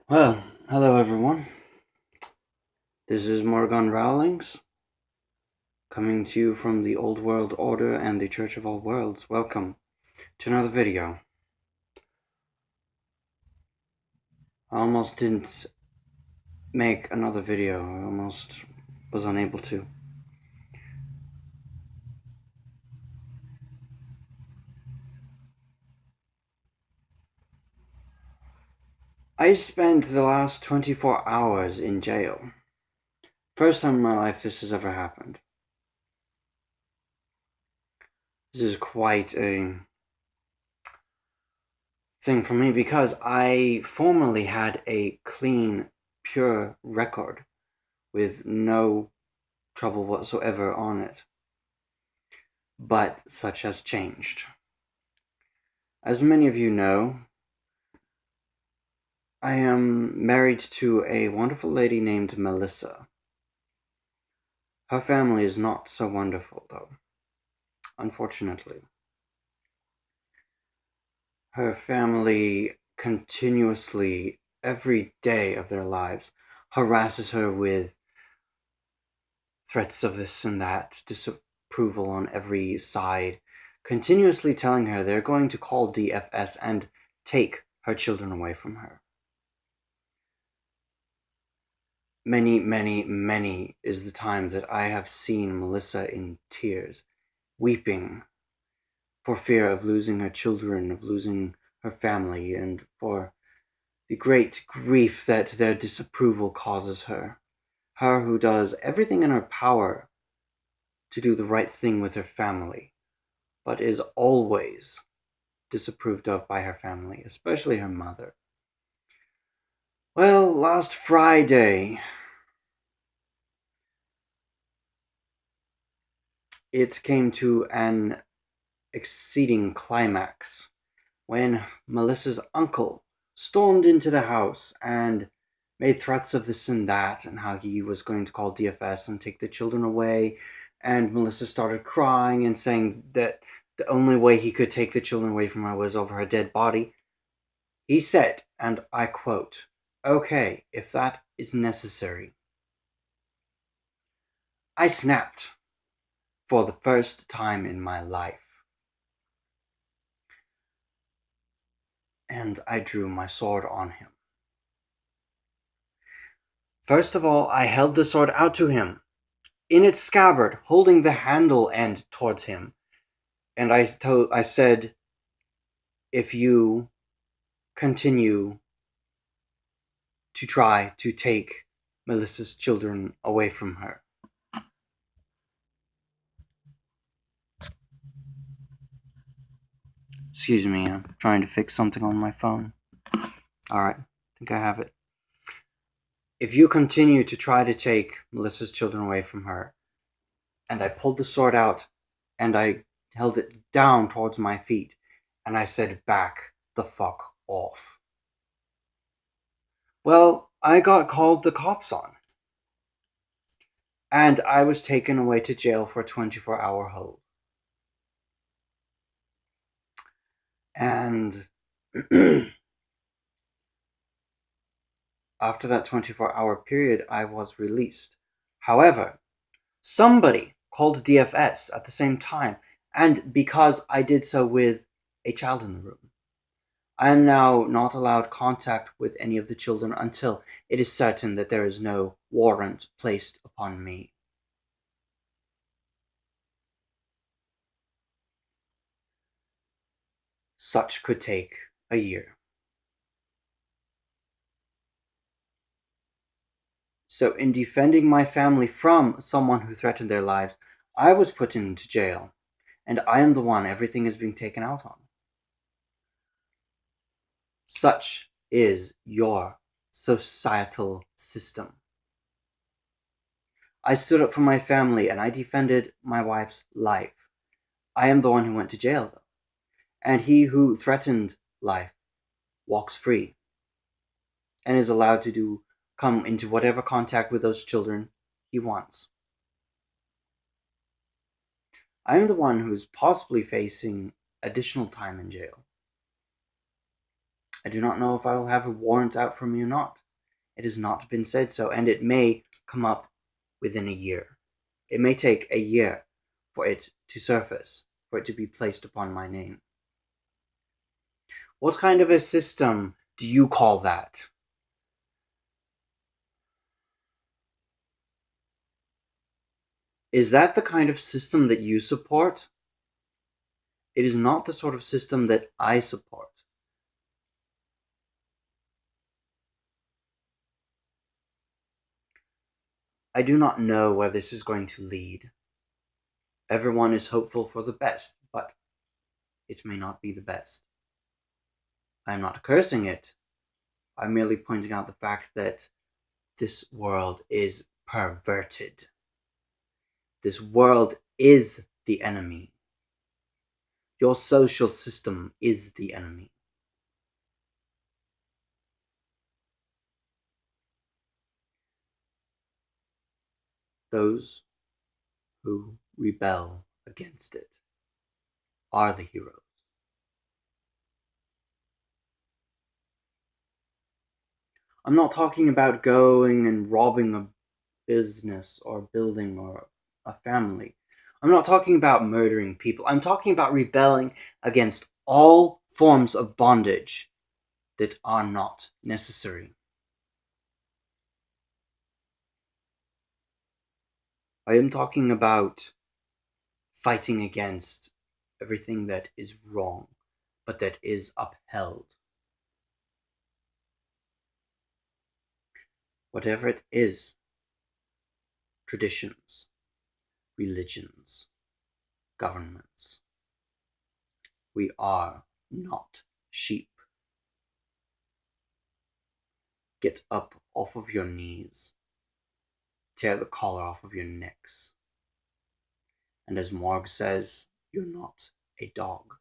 Well, hello everyone. This is Morr'gán Rowlings, coming to you from the Old World Order and the Church of All Worlds. Welcome to another video. I almost didn't make another video. I almost was unable to. I spent the last 24 hours in jail. First time in my life this has ever happened. This is quite a thing for me because I formerly had a clean, pure record with no trouble whatsoever on it. But such has changed. As many of you know, I am married to a wonderful lady named Melissa. Her family is not so wonderful, though, unfortunately. Her family continuously, every day of their lives, harasses her with threats of this and that, disapproval on every side, continuously telling her they're going to call DFS and take her children away from her. Many is the time that I have seen Melissa in tears, weeping for fear of losing her children, of losing her family, and for the great grief that their disapproval causes her. Her who does everything in her power to do the right thing with her family, but is always disapproved of by her family, especially her mother. Well, last Friday, it came to an exceeding climax when Melissa's uncle stormed into the house and made threats of this and that, and how he was going to call DFS and take the children away. And Melissa started crying and saying that the only way he could take the children away from her was over her dead body. He said, and I quote, "Okay, if that is necessary." I snapped for the first time in my life, and I drew my sword on him. First of all, I held the sword out to him, in its scabbard, holding the handle end towards him. And I said, if you continue to try to take Melissa's children away from her, excuse me, I'm trying to fix something on my phone. Alright, I think I have it. If you continue to try to take Melissa's children away from her, and I pulled the sword out, and I held it down towards my feet, and I said, back the fuck off. Well, I got called the cops on, and I was taken away to jail for a 24-hour hold. And after that 24-hour period, I was released. However, somebody called DFS at the same time, and because I did so with a child in the room, I am now not allowed contact with any of the children until it is certain that there is no warrant placed upon me. Such could take a year. So in defending my family from someone who threatened their lives, I was put into jail, and I am the one everything is being taken out on. Such is your societal system. I stood up for my family and I defended my wife's life. I am the one who went to jail, though. And he who threatened life walks free and is allowed to come into whatever contact with those children he wants. I am the one who is possibly facing additional time in jail. I do not know if I will have a warrant out for me or not. It has not been said so, and it may come up within a year. It may take a year for it to surface, for it to be placed upon my name. What kind of a system do you call that? Is that the kind of system that you support? It is not the sort of system that I support. I do not know where this is going to lead. Everyone is hopeful for the best, but it may not be the best. I am not cursing it. I'm merely pointing out the fact that this world is perverted. This world is the enemy. Your social system is the enemy. Those who rebel against it are the heroes. I'm not talking about going and robbing a business or building or a family. I'm not talking about murdering people. I'm talking about rebelling against all forms of bondage that are not necessary. I am talking about fighting against everything that is wrong, but that is upheld. Whatever it is, traditions, religions, governments. We are not sheep. Get up off of your knees. Tear the collar off of your necks. And as Morg says, you're not a dog.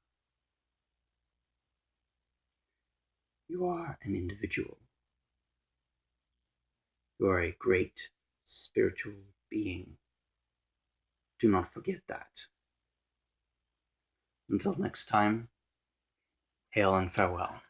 You are an individual. You are a great spiritual being. Do not forget that. Until next time, hail and farewell.